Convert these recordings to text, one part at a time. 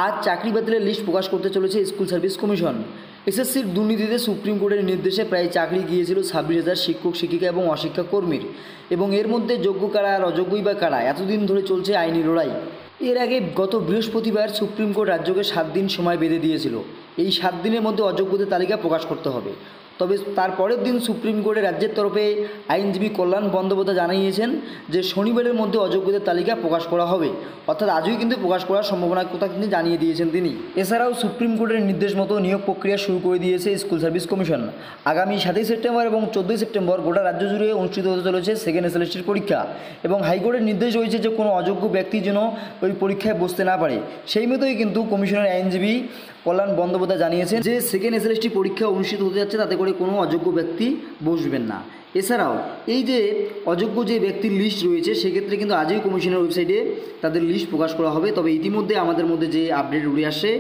আজ চাকরি বাতিলের লিস্ট প্রকাশ করতে চলেছে স্কুল সার্ভিস কমিশন। এসএসসির দুর্নীতিতে সুপ্রিম কোর্টের নির্দেশে প্রায় চাকরি গিয়েছিল 26,000 শিক্ষক শিক্ষিকা এবং অশিক্ষা কর্মীর, এবং এর মধ্যে যোগ্য কারা আর অযোগ্যই বা কারা, এতদিন ধরে চলছে আইনি লড়াই। এর আগে গত বৃহস্পতিবার সুপ্রিম কোর্ট রাজ্যকে 7 দিন সময় বেঁধে দিয়েছিল। এই 7 দিনের মধ্যে অযোগ্যদের তালিকা প্রকাশ করতে হবে। তবে তারপরের দিন সুপ্রিম কোর্টে রাজ্যের তরফে আইনজীবী কল্যাণ বন্দ্যোপাধ্যায় জানিয়েছেন যে শনিবারের মধ্যে অযোগ্যদের তালিকা প্রকাশ করা হবে, অর্থাৎ আজই কিন্তু প্রকাশ করার সম্ভাবনার কথা কিন্তু জানিয়ে দিয়েছেন তিনি। এছাড়াও সুপ্রিম কোর্টের নির্দেশ মতো নিয়োগ প্রক্রিয়া শুরু করে দিয়েছে স্কুল সার্ভিস কমিশন। আগামী 7ই সেপ্টেম্বর এবং 14ই সেপ্টেম্বর গোটা রাজ্য জুড়ে অনুষ্ঠিত হতে চলেছে সেকেন্ড এসএলএসটির পরীক্ষা, এবং হাইকোর্টের নির্দেশ রয়েছে যে কোনো অযোগ্য ব্যক্তি যেন ওই পরীক্ষায় বসতে না পারে। সেই মতোই কিন্তু কমিশনের আইনজীবী কল্যাণ বন্দ্যোপাধ্যায় জানিয়েছেন যে সেকেন্ড এসএলএসটি পরীক্ষা অনুষ্ঠিত হতে যাচ্ছে, তাতে করে কোনো অযোগ্য ব্যক্তি বসবেন না। এছাড়াও এই যে অযোগ্য যে ব্যক্তির লিস্ট রয়েছে, সেক্ষেত্রে কিন্তু আজই কমিশনের ওয়েবসাইটে তাদের লিস্ট প্রকাশ করা হবে। তবে ইতিমধ্যে আমাদের মধ্যে যে আপডেট উঠে আসে,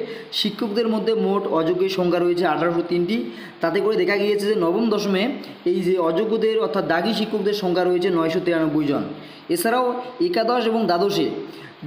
শিক্ষকদের মধ্যে মোট অযোগ্যের সংখ্যা রয়েছে 1803টি। তাতে করে দেখা গিয়েছে যে নবম দশমে এই যে অযোগ্যদের অর্থাৎ দাগি শিক্ষকদের সংখ্যা রয়েছে 993 জন। এছাড়াও একাদশ এবং দ্বাদশে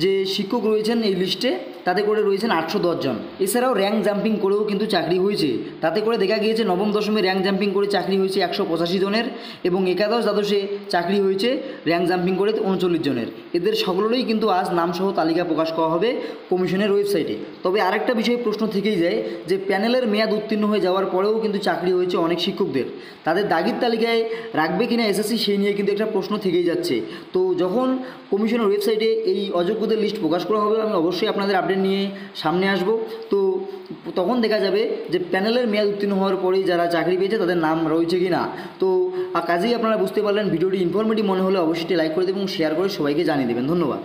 যে শিক্ষক রয়েছেন এই লিস্টে, তাতে করে রয়েছেন 810 জন। এছাড়াও র্যাঙ্ক জাম্পিং করেও কিন্তু চাকরি হয়েছে। তাতে করে দেখা গিয়েছে নবম দশমে র্যাঙ্ক জাম্পিং করে চাকরি হয়েছে 185 জনের, এবং একাদশ দ্বাদশে চাকরি হয়েছে র্যাঙ্ক জাম্পিং করে 39 জনের। এদের সকলেরই কিন্তু আজ নামসহ তালিকা প্রকাশ করা হবে কমিশনের ওয়েবসাইটে। তবে আরেকটা বিষয় প্রশ্ন থেকেই যায় যে প্যানেলের মেয়াদ উত্তীর্ণ হয়ে যাওয়ার পরেও কিন্তু চাকরি হয়েছে অনেক শিক্ষকদের, তাদের দাগির তালিকায় রাখবে কিনা এসএসসি, সেই নিয়ে কিন্তু একটা প্রশ্ন থেকেই যাচ্ছে। তো যখন কমিশনের ওয়েবসাইটে এই অযোগ্যদের লিস্ট প্রকাশ করা হবে, আমি অবশ্যই আপনাদের আপডেট নিয়ে সামনে আসব। তো তখন দেখা যাবে যে প্যানেলের মেয়াদ উত্তীর্ণ হওয়ার পরেই যারা চাকরি পেয়েছে তাদের নাম রয়েছে কি না। তো কাজেই আপনারা বুঝতে পারলেন, ভিডিওটি ইনফরমেটিভ মনে হলে অবশ্যই লাইক করে দেবেন এবং শেয়ার করে সবাইকে জানিয়ে দেবেন। ধন্যবাদ।